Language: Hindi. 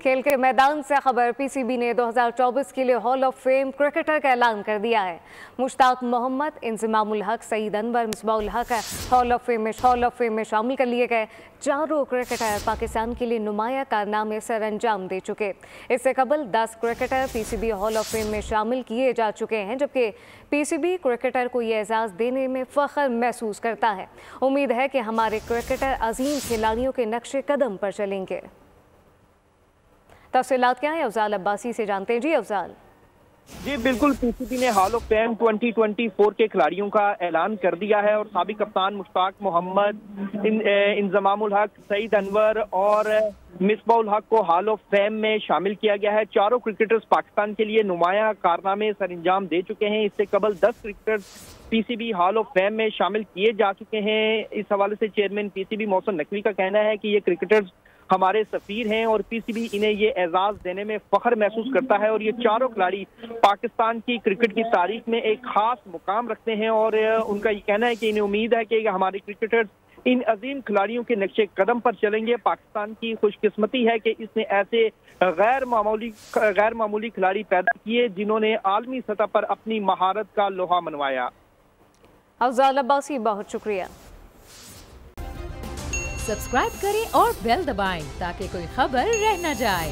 खेल के मैदान से खबर। पीसीबी ने 2024 के लिए हॉल ऑफ फेम क्रिकेटर का ऐलान कर दिया है। मुश्ताक मोहम्मद, इंजमामुल हक, सईद अनवर, मिसबाहुल हक हॉल ऑफ फेम में शामिल कर लिए गए। चारों क्रिकेटर पाकिस्तान के लिए नुमाया कारनामे सर अंजाम दे चुके। इससे कबल 10 cricketer PCB hall of fame में शामिल किए जा चुके हैं, जबकि पीसीबी क्रिकेटर को ये एजाज़ देने में फ़ख्र महसूस करता है। उम्मीद है कि हमारे क्रिकेटर अजीम खिलाड़ियों के नक्शे कदम पर चलेंगे। तफसीलात क्या है, अफजाल अब्बासी से जानते हैं। जी अफजाल। जी बिल्कुल, पीसीबी ने हॉल ऑफ फेम 2024 के खिलाड़ियों का ऐलान कर दिया है और साबिक कप्तान मुश्ताक मोहम्मद, इंजमामुल हक, सईद अनवर और मिसबाहुल हक को हॉल ऑफ फेम में शामिल किया गया है। चारों क्रिकेटर्स पाकिस्तान के लिए नुमाया कारनामे सरअंजाम दे चुके हैं। इससे कबल 10 cricketers PCB hall of fame में शामिल किए जा चुके हैं। इस हवाले से चेयरमैन पीसीबी मोहसिन नकवी का कहना है कि ये क्रिकेटर्स हमारे सफीर हैं और पीसीबी इन्हें ये एजाज देने में फख्र महसूस करता है और ये चारों खिलाड़ी पाकिस्तान की क्रिकेट की तारीख में एक खास मुकाम रखते हैं और उनका ये कहना है कि इन्हें उम्मीद है कि हमारे क्रिकेटर्स इन अजीम खिलाड़ियों के नक्शे कदम पर चलेंगे। पाकिस्तान की खुशकिस्मती है कि इसने ऐसे गैर मामूली खिलाड़ी पैदा किए जिन्होंने आलमी सतह पर अपनी महारत का लोहा मनवाया। अफजाल अब्बासी, बहुत शुक्रिया। सब्सक्राइब करें और बेल दबाएं ताकि कोई खबर रह न जाए।